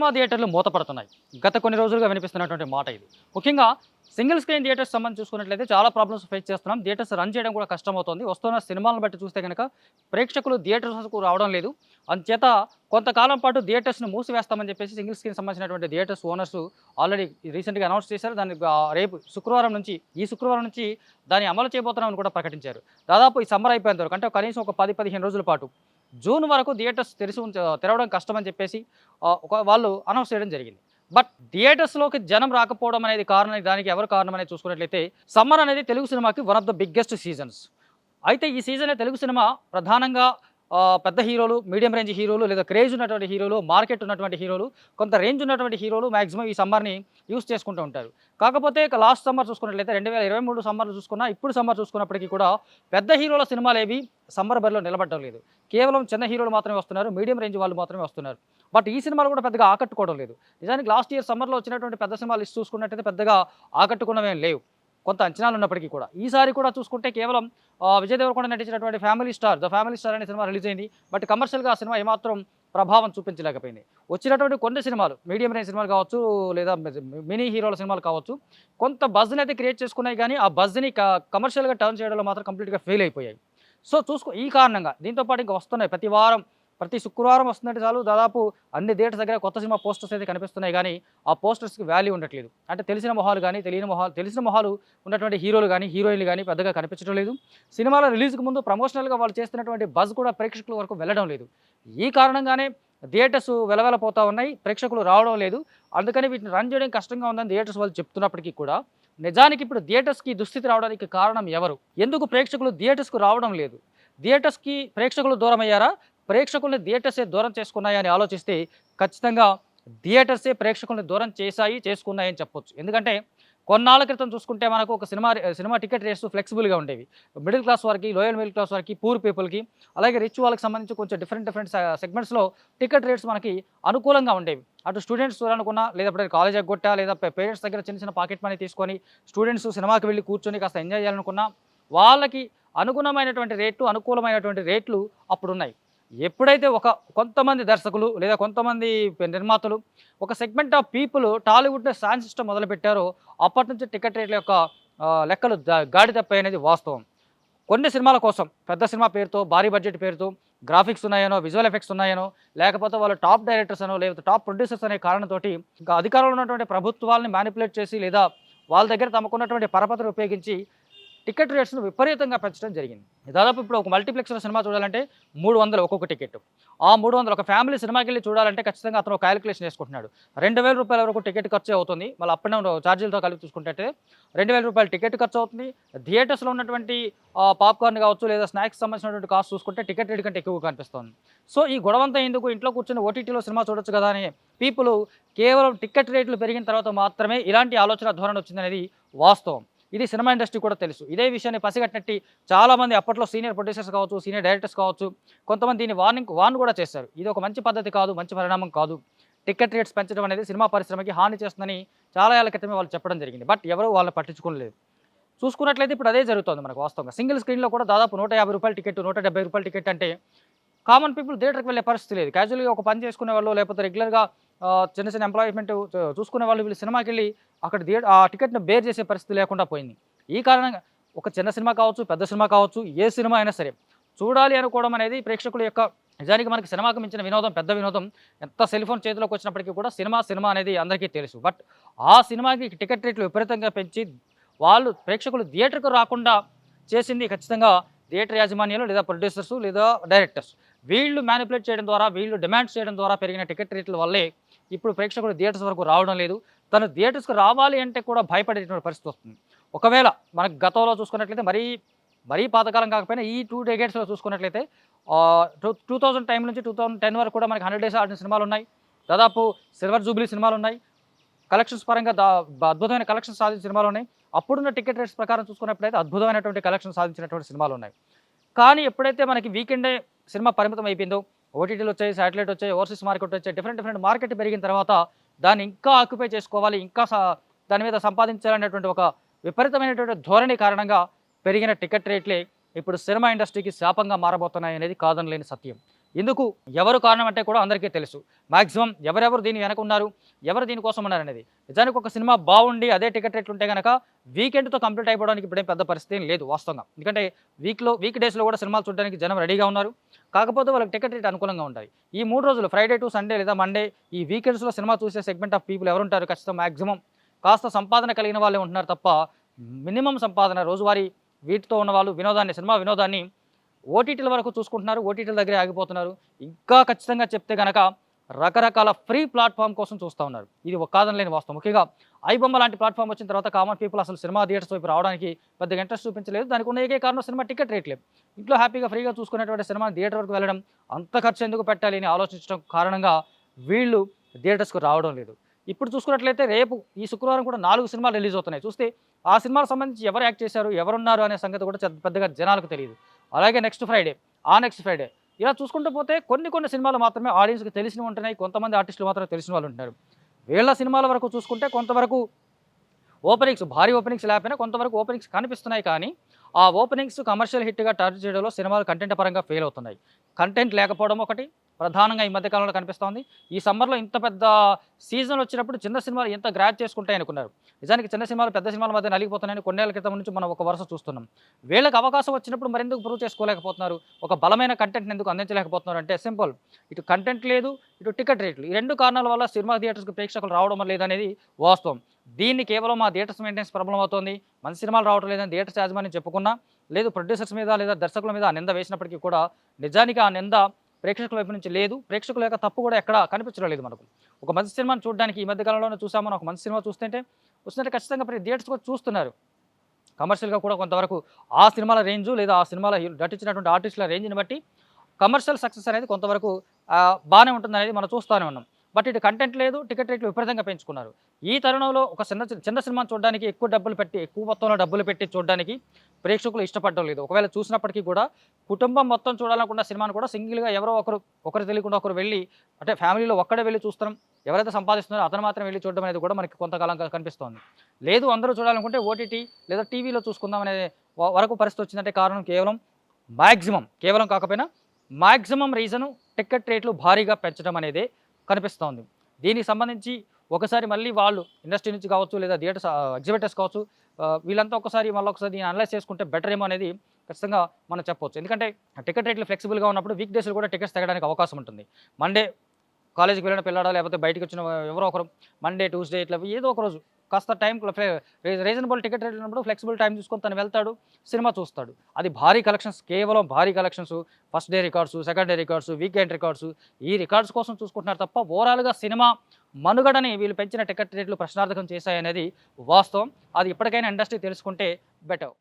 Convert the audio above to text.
Cinema థియేటర్లు మూతపడుతున్నాయి. గత కొన్ని రోజులుగా వినిపిస్తున్నటువంటి మాట ఇది. ముఖ్యంగా సింగిల్ స్క్రీన్ థియేటర్స్ సంబంధించి చూసుకున్నట్లయితే చాలా ప్రాబ్లమ్స్ ఫేస్ చేస్తున్నాం. థియేటర్స్ రన్ చేయడం కూడా కష్టమవుతోంది. వస్తున్న సినిమాలను బట్టి చూస్తే గనక ప్రేక్షకులు థియేటర్స్‌కు రావడం లేదు. అందుచేత కొంతకాలం పాటు థియేటర్స్‌ని మూసివేస్తామని చెప్పేసి సింగిల్ స్క్రీన్ సంబంధించినటువంటి థియేటర్స్ ఓనర్స్ ఆల్రెడీ రీసెంట్‌గా అనౌన్స్ చేశారు. దాన్ని రేపు ఈ శుక్రవారం నుంచి దాన్ని అమలు చేయబోతున్నామని కూడా ప్రకటించారు. దాదాపు ఈ సమ్మర్ అయిపోయేంత వరకు అంటే కనీసం ఒక 10, 15 రోజుల పాటు జూన్ వరకు థియేటర్స్ తెరవడం కష్టమని చెప్పేసి వాళ్ళు అనౌన్స్ చేయడం జరిగింది. బట్ థియేటర్స్‌లోకి జనం రాకపోవడం అనేది కారణం, దానికి ఎవరు కారణం అనేది చూసుకున్నట్లయితే సమ్మర్ అనేది తెలుగు సినిమాకి one of the biggest seasons. అయితే ఈ సీజన్‌లో తెలుగు సినిమా ప్రధానంగా పెద్ద హీరోలు, మీడియం రేంజ్ హీరోలు లేదా క్రేజ్ ఉన్నటువంటి హీరోలు, మార్కెట్ ఉన్నటువంటి హీరోలు, కొంత రేంజ్ ఉన్నటువంటి హీరోలు మాక్సిమం ఈ సమ్మర్‌ని యూజ్ చేసుకుంటూ ఉంటారు. కాకపోతే ఇక లాస్ట్ సమ్మర్ చూసుకున్నట్లయితే 2023 సమ్మర్‌లో చూసుకున్నా, ఇప్పుడు సమ్మర్ చూసుకున్నప్పటికీ కూడా పెద్ద హీరోల సినిమాలేవి సమ్మర్ బరిలో నిలబడడం లేదు. కేవలం చిన్న హీరోలు మాత్రమే వస్తున్నారు. మీడియం రేంజ్ వాళ్ళు మాత్రమే వస్తున్నారు. బట్ ఈ సినిమాలు కూడా పెద్దగా ఆకట్టుకోవడం లేదు. నిజానికి లాస్ట్ ఇయర్ సమ్మర్‌లో వచ్చినటువంటి పెద్ద సినిమా లిస్ట్ చూసుకున్నట్టయితే పెద్దగా ఆకట్టుకున్నవేం లేవు. కొంత అంచనాలు ఉన్నప్పటికీ కూడా. ఈసారి కూడా చూసుకుంటే కేవలం విజయ్ దేవరకొండ నటించినటువంటి ద ఫ్యామిలీ స్టార్ అనే సినిమా రిలీజ్ అయింది. బట్ కమర్షియల్‌గా ఆ సినిమా ఏమాత్రం ప్రభావం చూపించలేకపోయింది. వచ్చినటువంటి కొన్ని సినిమాలు మీడియం రేంజ్ సినిమాలు కావచ్చు, లేదా మినీ హీరోల సినిమాలు కావచ్చు, కొంత బజ్‌ని అయితే క్రియేట్ చేసుకున్నాయి కానీ ఆ బజ్‌ని కమర్షియల్‌గా టర్న్ చేయడంలో మాత్రం కంప్లీట్‌గా ఫెయిల్ అయిపోయాయి. సో ఈ కారణంగా దీంతో పాటు ఇంకా వస్తున్నాయి ప్రతి శుక్రవారం వస్తుందంటే చాలు దాదాపు అన్ని థియేటర్స్ దగ్గర కొత్త సినిమా పోస్టర్స్ అయితే కనిపిస్తున్నాయి కానీ ఆ పోస్టర్స్‌కి వాల్యూ ఉండట్లేదు. అంటే తెలిసిన మొహాలు కానీ, తెలిసిన మొహాలు ఉన్నటువంటి హీరోలు కానీ, హీరోయిన్‌లు కానీ పెద్దగా కనిపించడం లేదు. సినిమాల రిలీజ్‌కి ముందు ప్రమోషనల్‌గా వాళ్ళు చేస్తున్నటువంటి బజ్ కూడా ప్రేక్షకుల వరకు వెళ్ళడం లేదు. ఈ కారణంగానే థియేటర్స్ వెలవెలపోతా ఉన్నాయి. ప్రేక్షకులు రావడం లేదు. అందుకని వీటిని రన్ చేయడం కష్టంగా ఉందని థియేటర్స్ వాళ్ళు చెప్తున్నప్పటికీ కూడా నిజానికి ఇప్పుడు థియేటర్స్‌కి దుస్థితి రావడానికి కారణం ఎవరు? ఎందుకు ప్రేక్షకులు థియేటర్స్‌కు రావడం లేదు? థియేటర్స్‌కి ప్రేక్షకులు దూరమయ్యారా? ప్రేక్షకుల్ని థియేటర్సే దూరం చేసుకున్నాయని ఆలోచిస్తే ఖచ్చితంగా థియేటర్సే ప్రేక్షకుల్ని దూరం చేసుకున్నాయని చెప్పొచ్చు. ఎందుకంటే కొన్నాళ్ళ క్రితం చూసుకుంటే మనకు ఒక సినిమా టికెట్ రేట్స్ ఫ్లెక్సిబుల్‌గా ఉండేవి. మిడిల్ క్లాస్ వారికి, లోయర్ మిడిల్ క్లాస్ వారికి, పూర్ పీపుల్‌కి, అలాగే రిచ్ వాళ్ళకి సంబంధించి కొంచెం డిఫరెంట్ సెగ్మెంట్స్‌లో టికెట్ రేట్స్ మనకి అనుకూలంగా ఉండేవి. అటు స్టూడెంట్స్ చూడాలనుకున్నా, లేదా కాలేజ్ ఎగ్గొట్టా, లేదా పేరెంట్స్ దగ్గర చిన్న చిన్న పాకెట్ మనీ తీసుకొని స్టూడెంట్స్ సినిమాకి వెళ్ళి కూర్చొని కాస్త ఎంజాయ్ చేయాలనుకున్నా, వాళ్ళకి అనుకూలమైనటువంటి రేట్లు అప్పుడున్నాయి. ఎప్పుడైతే కొంతమంది దర్శకులు లేదా కొంతమంది నిర్మాతలు ఒక సెగ్మెంట్ ఆఫ్ పీపుల్ టాలీవుడ్‌లో ఫ్యాన్ సిస్టమ్ మొదలుపెట్టారో అప్పటి నుంచి టికెట్ రేట్ల యొక్క లెక్కలు గాడి తప్పాయనేది వాస్తవం. కొన్ని సినిమాల కోసం పెద్ద సినిమా పేరుతో, భారీ బడ్జెట్ పేరుతో గ్రాఫిక్స్ ఉన్నాయనో, విజువల్ ఎఫెక్ట్స్ ఉన్నాయనో, లేకపోతే వాళ్ళు టాప్ డైరెక్టర్స్ అనో, లేకపోతే టాప్ ప్రొడ్యూసర్స్ అనే కారణంతోటి ఇంకా అధికారంలో ఉన్నటువంటి ప్రభుత్వాలని మ్యానిపులేట్ చేసి, లేదా వాళ్ళ దగ్గర తమకున్నటువంటి పరపతిని ఉపయోగించి టికెట్ రేట్స్‌ను విపరీతంగా పెంచడం జరిగింది. దాదాపు ఇప్పుడు ఒక మల్టీప్లెక్స్‌లో సినిమా చూడాలంటే 300 ఒక్కొక్క టికెట్. ఆ 300 ఒక ఫ్యామిలీ సినిమాకెళ్ళి చూడాలంటే ఖచ్చితంగా అతను ఒక కాలిక్యులేషన్ చేసుకుంటున్నాడు. రూ. 2000 వరకు టికెట్ ఖర్చే అవుతుంది. మళ్ళీ అప్ అండ్ డౌన్ ఛార్జీలతో కలిపి చూసుకుంటే రూ. 2000 టికెట్ ఖర్చు అవుతుంది. థియేటర్స్‌లో ఉన్నటువంటి పాప్‌కార్న్ కావచ్చు, లేదా స్నాక్స్ సంబంధించినటువంటి కాస్ట్ చూసుకుంటే టికెట్ రేట్ కంటే ఎక్కువగా కనిపిస్తుంది. సో ఈ గొడవంతా ఎందుకు, ఇంట్లో కూర్చొని ఓటీటీలో సినిమా చూడొచ్చు కదా అని పీపుల్ కేవలం టికెట్ రేట్లు పెరిగిన తర్వాత మాత్రమే ఇలాంటి ఆలోచన ధోరణి వచ్చిందనేది వాస్తవం. ఇది సినిమా ఇండస్ట్రీ కూడా తెలుసు. ఇదే విషయాన్ని పసిగట్టినట్టి చాలామంది అప్పట్లో సీనియర్ ప్రొడ్యూసర్స్ కావచ్చు, సీనియర్ డైరెక్టర్స్ కావచ్చు, కొంతమంది దీన్ని వార్న్ కూడా చేశారు. ఇది ఒక మంచి పద్ధతి కాదు, మంచి పరిణామం కాదు. టికెట్ రేట్స్ పెంచడం అనేది సినిమా పరిశ్రమకి హాని చేస్తుందని చాలా ఏళ్ల క్రితమే వాళ్ళు చెప్పడం జరిగింది. బట్ ఎవరు వాళ్ళని పట్టించుకోలేదు. చూసుకున్నట్లయితే ఇప్పుడు అదే జరుగుతోంది మనకు వాస్తవంగా. సింగిల్ స్క్రీన్‌లో కూడా దాదాపు రూ. 150 టికెట్, రూ. 170 టికెట్ అంటే కామన్ పీపుల్ థియేటర్‌కి వెళ్ళే పరిస్థితి లేదు. క్యాజువల్‌గా ఒక పని చేసుకునేవాళ్ళు, లేకపోతే రెగ్యులర్‌గా చిన్న చిన్న ఎంప్లాయ్‌మెంట్ చూసుకునే వాళ్ళు వీళ్ళు సినిమాకెళ్ళి అక్కడ ఆ టికెట్‌ని బేర్ చేసే పరిస్థితి లేకుండా పోయింది. ఈ కారణంగా ఒక చిన్న సినిమా కావచ్చు, పెద్ద సినిమా కావచ్చు, ఏ సినిమా అయినా సరే చూడాలి అనుకోవడం అనేది ప్రేక్షకుల యొక్క నిజానికి మనకి సినిమాకి మించిన వినోదం, పెద్ద వినోదం ఎంత సెల్ ఫోన్ చేతిలోకి వచ్చినప్పటికీ కూడా సినిమా అనేది అందరికీ తెలుసు. బట్ ఆ సినిమాకి టికెట్ రేట్లు విపరీతంగా పెంచి వాళ్ళు ప్రేక్షకులు థియేటర్‌కు రాకుండా చేసింది ఖచ్చితంగా థియేటర్ యాజమాన్యాలు, లేదా ప్రొడ్యూసర్స్, లేదా డైరెక్టర్స్. వీళ్ళు మ్యానిపులేట్ చేయడం ద్వారా, వీళ్ళు డిమాండ్స్ చేయడం ద్వారా పెరిగిన టికెట్ రేట్ల వల్లే ఇప్పుడు ప్రేక్షకులు థియేటర్స్ వరకు రావడం లేదు. తను థియేటర్స్‌కి రావాలి అంటే కూడా భయపడేటువంటి పరిస్థితి వస్తుంది. ఒకవేళ మనకు గతంలో చూసుకున్నట్లయితే మరీ పాతకాలం కాకపోయినా ఈ 2 డెకేడ్స్‌లో చూసుకున్నట్లయితే 2000 టైం నుంచి 2010 వరకు కూడా మనకి 100 డేస్ ఆడిన సినిమాలున్నాయి. దాదాపు సిల్వర్ జూబ్లీ సినిమాలున్నాయి. కలెక్షన్స్ పరంగా అద్భుతమైన కలెక్షన్స్ సాధించిన సినిమాలున్నాయి. అప్పుడున్న టికెట్ రేట్స్ ప్రకారం చూసుకున్నప్పుడైతే అద్భుతమైనటువంటి కలెక్షన్ సాధించినటువంటి సినిమాలున్నాయి. కానీ ఎప్పుడైతే మనకి వీకెండే సినిమా పరిమితం అయిపోయిందో, ఓటీటీలు వచ్చాయి, శాటిలైట్ వచ్చాయి, ఓవర్సీస్ మార్కెట్ వచ్చాయి, డిఫరెంట్ మార్కెట్ పెరిగిన తర్వాత దాన్ని ఇంకా ఆక్యుపై చేసుకోవాలి, ఇంకా దాని మీద సంపాదించాలనేటువంటి ఒక విపరీతమైనటువంటి ధోరణి కారణంగా పెరిగిన టికెట్ రేట్లే ఇప్పుడు సినిమా ఇండస్ట్రీకి శాపంగా మారబోతున్నాయి అనేది కాదనలేని సత్యం. ఇందుకు ఎవరు కారణం అంటే కూడా అందరికీ తెలుసు. మాక్సిమం ఎవరెవరు దీని వెనక ఉన్నారు, ఎవరు దీనికోసం ఉన్నారనేది. నిజానికి ఒక సినిమా బాగుండి అదే టికెట్ రేట్లు ఉంటే గనక వీకెండ్‌తో కంప్లీట్ అయిపోవడానికి ఇప్పుడేం పెద్ద పరిస్థితి ఏం లేదు వాస్తవంగా. ఎందుకంటే వీక్ డేస్‌లో కూడా సినిమాలు చూడడానికి జనం రెడీగా ఉన్నారు. కాకపోతే వాళ్ళకి టికెట్ రేట్ అనుకూలంగా ఉంటాయి. ఈ 3 రోజులు ఫ్రైడే టు సండే లేదా మండే ఈ వీకెండ్స్‌లో సినిమా చూసే సెగ్మెంట్ ఆఫ్ పీపుల్ ఎవరుంటారు ఖచ్చితంగా మాక్సిమం కాస్త సంపాదన కలిగిన వాళ్ళే ఉంటున్నారు తప్ప మినిమమ్ సంపాదన రోజువారీ వీటితో ఉన్నవాళ్ళు సినిమా వినోదాన్ని ఓటీటీల వరకు చూసుకుంటున్నారు. ఓటీటీల దగ్గరే ఆగిపోతున్నారు. ఇంకా ఖచ్చితంగా చెప్తే గనక రకరకాల ఫ్రీ ప్లాట్‌ఫామ్ కోసం చూస్తా ఉన్నారు. ఇది ఒక కాదనలేని వాస్తవం. ముఖ్యంగా ఐబొమ్మ లాంటి ప్లాట్‌ఫామ్ వచ్చిన తర్వాత కామన్ పీపుల్ అసలు సినిమా థియేటర్స్ వైపు రావడానికి పెద్దగా ఇంట్రెస్ట్ చూపించలేదు. దానికి ఉన్న ఏకైక కారణం సినిమా టికెట్ రేట్లే. ఇంట్లో హ్యాపీగా ఫ్రీగా చూసుకునేటువంటి సినిమా థియేటర్ వరకు వెళ్ళడం అంత ఖర్చు ఎందుకు పెట్టాలి అని ఆలోచించడం కారణంగా వీళ్ళు థియేటర్స్‌కు రావడం లేదు. ఇప్పుడు చూసుకున్నట్లయితే రేపు ఈ శుక్రవారం కూడా 4 సినిమాలు రిలీజ్ అవుతున్నాయి. చూస్తే ఆ సినిమాలకు సంబంధించి ఎవరు యాక్ట్ చేశారు, ఎవరున్నారు అనే సంగతి కూడా పెద్దగా జనాలకు తెలీదు. అలాగే నెక్స్ట్ ఫ్రైడే, ఆ నెక్స్ట్ ఫ్రైడే ఇలా చూసుకుంటూ పోతే కొన్ని సినిమాలు మాత్రమే ఆడియన్స్‌కి తెలిసినవి ఉంటున్నాయి. కొంతమంది ఆర్టిస్టులు మాత్రమే తెలిసిన వాళ్ళు ఉంటున్నారు. వీళ్ళ సినిమాల వరకు చూసుకుంటే కొంతవరకు భారీ ఓపెనింగ్స్ లేకపోయినా కొంతవరకు ఓపెనింగ్స్ కనిపిస్తున్నాయి. కానీ ఆ ఓపెనింగ్స్ కమర్షియల్ హిట్‌గా టర్న్ చేయడంలో సినిమాలు కంటెంట్ పరంగా ఫెయిల్ అవుతున్నాయి. కంటెంట్ లేకపోవడం ఒకటి ప్రధానంగా ఈ మధ్య కాలంలో కనిపిస్తోంది. ఈ సమ్మర్‌లో ఇంత పెద్ద సీజన్ వచ్చినప్పుడు చిన్న సినిమాలు ఎంత గ్రాబ్ చేసుకుంటాయి అనుకున్నారు. నిజానికి చిన్న సినిమాలు పెద్ద సినిమాల మధ్య నలిగిపోతున్నాయని కొన్నేళ్ల క్రితం నుంచి మనం ఒక వరుస చూస్తున్నాం. వీళ్ళకి అవకాశం వచ్చినప్పుడు మరెందుకు ప్రూవ్ చేసుకోలేకపోతున్నారు? ఒక బలమైన కంటెంట్‌ని ఎందుకు అందించలేకపోతున్నారు అంటే సింపుల్. ఇటు కంటెంట్ లేదు, ఇటు టికెట్ రేట్లు. ఈ 2 కారణాల వల్ల సినిమా థియేటర్స్‌కి ప్రేక్షకులు రావడం లేదనేది వాస్తవం. దీన్ని కేవలం మా థియేటర్స్ మెయింటెనెన్స్ ప్రాబ్లమ్ అవుతోంది. మంచి సినిమాలు రావటం లేదని థియేటర్స్ యాజమాన్యం చెప్పుకున్నా, లేదు ప్రొడ్యూసర్స్ మీద లేదా దర్శకుల మీద ఆ నింద వేసినప్పటికీ కూడా నిజానికి ఆ నింద ప్రేక్షకుల వైపు నుంచి లేదు. ప్రేక్షకుల యొక్క తప్పు కూడా ఎక్కడ కనిపించడం లేదు మనకు. ఒక మంచి సినిమాని చూడడానికి ఈ మధ్య కాలంలోనే చూసాము. ఒక మంచి సినిమా వస్తుంటే ఖచ్చితంగా థియేటర్స్ కూడా చూస్తున్నారు. కమర్షియల్‌గా కూడా కొంతవరకు ఆ సినిమాల రేంజు లేదా ఆ సినిమాలో నటించినటువంటి ఆర్టిస్టుల రేంజ్‌ని బట్టి కమర్షియల్ సక్సెస్ అనేది కొంతవరకు బానే ఉంటుందనేది మనం చూస్తానే ఉన్నాం. బట్ ఇటు కంటెంట్ లేదు, టికెట్ రేట్లు విపరీతంగా పెంచుకున్నారు. ఈ తరుణంలో ఒక చిన్న సినిమాని చూడడానికి ఎక్కువ మొత్తంలో డబ్బులు పెట్టి చూడడానికి ప్రేక్షకులు ఇష్టపడడం లేదు. ఒకవేళ చూసినప్పటికీ కూడా కుటుంబం మొత్తం చూడాలనుకున్న సినిమాను కూడా సింగిల్‌గా ఎవరో ఒకరు తెలియకుండా ఒకరు వెళ్ళి అంటే ఫ్యామిలీలో ఒక్కడే వెళ్ళి చూస్తున్నాం. ఎవరైతే సంపాదిస్తున్నారో అతను మాత్రం వెళ్ళి చూడడం అనేది కూడా మనకి కొంతకాలంగా కనిపిస్తోంది. లేదు అందరూ చూడాలనుకుంటే ఓటీటీ లేదా టీవీలో చూసుకుందాం అనే వరకు పరిస్థితి వచ్చిందంటే కారణం కేవలం కాకపోయినా మాక్సిమం రీజను టికెట్ రేట్లు భారీగా పెంచడం అనేదే కనిపిస్తోంది. దీనికి సంబంధించి ఒకసారి మళ్ళీ వాళ్ళు ఇండస్ట్రీ నుంచి కావచ్చు లేదా థియేటర్స్ ఎగ్జిబిటర్స్ కావచ్చు వీళ్ళంతా ఒకసారి దీన్ని అనలైజ్ చేసుకుంటే బెటర్ ఏమో అనేది ఖచ్చితంగా మనం చెప్పొచ్చు. ఎందుకంటే టికెట్ రేట్లు ఫ్లెక్సిబుల్‌గా ఉన్నప్పుడు వీక్ డేస్‌లో కూడా టికెట్స్ తగ్గడానికి అవకాశం ఉంటుంది. మండే కాలేజ్‌కి వెళ్ళిన పిల్లాడా లేకపోతే బయటికి వచ్చిన ఎవరో ఒకరు మండే, ట్యూస్‌డే ఇట్లా ఏదో ఒక రోజు కాస్త టైం రీజనబుల్ టికెట్ రేట్ ఉన్నప్పుడు ఫ్లెక్సిబుల్ టైం చూసుకొని తను వెళ్తాడు, సినిమా చూస్తాడు. అది కేవలం భారీ collections, first day records, second day records, weekend records ఈ రికార్డ్స్ కోసం చూసుకుంటున్నారు తప్ప ఓవరాల్‌గా సినిమా మనుగడని వీళ్ళు పెంచిన టికెట్ రేట్లు ప్రశ్నార్థకం చేశాయనేది వాస్తవం. అది ఇప్పటికైనా ఇండస్ట్రీ తెలుసుకుంటే బెటర్.